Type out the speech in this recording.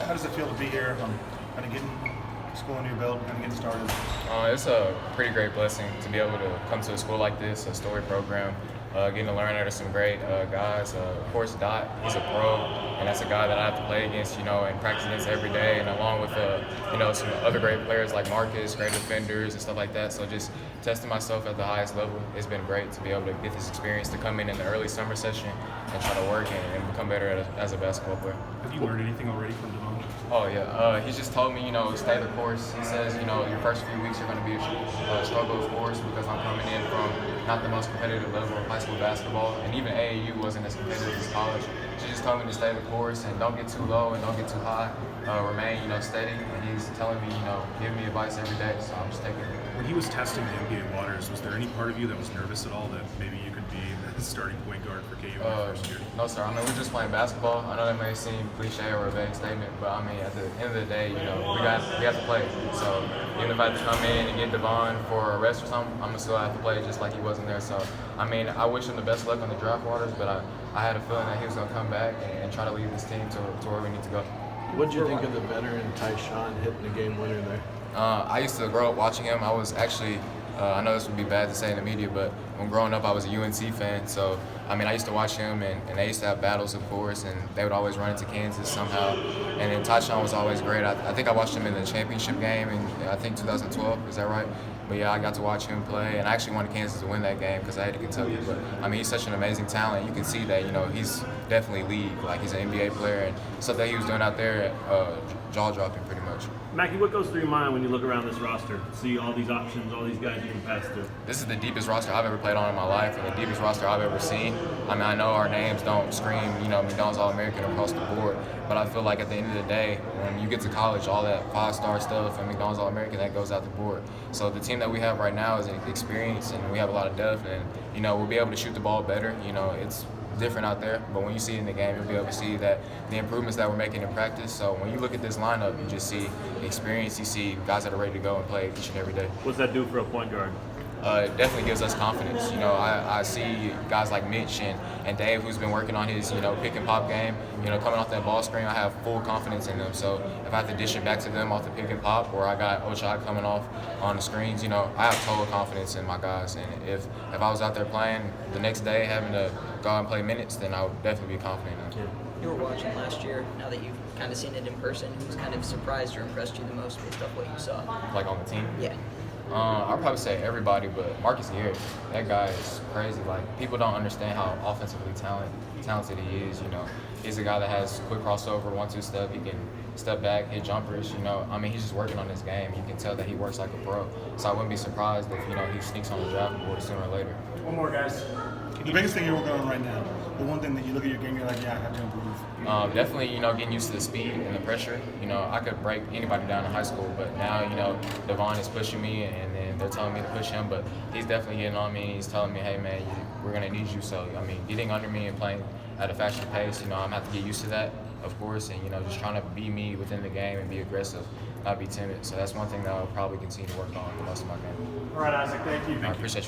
How does it feel to be here, kind of getting school under your belt, kind of getting started? It's a pretty great blessing to be able to come to a school like this, a storied program, getting to learn under some great guys. Of course, Dot, he's a pro, and that's a guy that I have to play against, and practice against every day, and along with, some other great players like Marcus, great defenders and stuff like that. So just testing myself at the highest level, it's been great to be able to get this experience to come in the early summer session and try to work and become better as a basketball player. Have you learned anything already from Devon? Oh, yeah. He just told me, stay the course. He says, your first few weeks are going to be a struggle, of course, because I'm coming in from not the most competitive level of high school basketball, and even AAU wasn't as competitive as college. She just told me to stay the course and don't get too low and don't get too high. Remain, steady. And he's telling me, giving me advice every day, so I'm just taking it. When he was testing the NBA waters, was there any part of you that was nervous at all that maybe you could be the starting point guard for KU in the first year? No, sir. I mean, we're just playing basketball. I know that may seem cliche or a vague statement, but I mean, at the end of the day, we have to play. So even if I have to come in and get Devon for a rest or something, I'm gonna still have to play just like he wasn't there. So I mean, I wish him the best luck on the draft waters, but I had a feeling that he was gonna come back and try to lead this team to where we need to go. What did you think of the veteran Tyshawn hitting the game winner there? I used to grow up watching him. I was actually, I know this would be bad to say in the media, but when growing up, I was a UNC fan. So, I mean, I used to watch him, and they used to have battles, of course, and they would always run into Kansas somehow. And then Tyshawn was always great. I think I watched him in the championship game in, I think, 2012. Is that right? But, yeah, I got to watch him play, and I actually wanted Kansas to win that game because I hated Kentucky. But, I mean, he's such an amazing talent. You can see that, he's definitely league. Like, he's an NBA player, and stuff that he was doing out there, jaw-dropping pretty much. Mackie, what goes through your mind when you look around this roster, see all these options, all these guys you can pass to? This is the deepest roster I've ever played on in my life, and the deepest roster I've ever seen. I mean, I know our names don't scream, McDonald's All-American across the board, but I feel like at the end of the day, when you get to college, all that five-star stuff and McDonald's All-American, that goes out the board. So the team that we have right now is experienced, and we have a lot of depth, and, we'll be able to shoot the ball better. It's different out there, but when you see it in the game, you'll be able to see that the improvements that we're making in practice. So when you look at this lineup, you just see experience, you see guys that are ready to go and play each and every day. What's that do for a point guard? It definitely gives us confidence. I see guys like Mitch and Dave, who's been working on his, pick and pop game. Coming off that ball screen, I have full confidence in them. So if I have to dish it back to them off the pick and pop, or I got Ochai coming off on the screens, I have total confidence in my guys. And if I was out there playing the next day, having to go out and play minutes, then I would definitely be confident in them. You were watching last year. Now that you've kind of seen it in person, who's kind of surprised or impressed you the most based off what you saw? Like on the team? Yeah. I'd probably say everybody, but Marcus Garrett, that guy is crazy. Like, people don't understand how offensively talented he is. He's a guy that has quick crossover, 1-2 step. He can step back, hit jumpers. He's just working on his game. You can tell that he works like a pro. So I wouldn't be surprised if he sneaks on the draft board sooner or later. One more, guys. The biggest thing you're working on right now, the one thing that you look at your game, you're like, yeah, I have to improve. Definitely, getting used to the speed and the pressure. I could break anybody down in high school, but now, Devon is pushing me, and then they're telling me to push him, but he's definitely getting on me, and he's telling me, hey, man, we're going to need you. So, getting under me and playing at a faster pace, I'm going to have to get used to that, of course, and, just trying to be me within the game and be aggressive, not be timid. So that's one thing that I'll probably continue to work on the rest of my game. All right, Isaac, thank you. I appreciate you.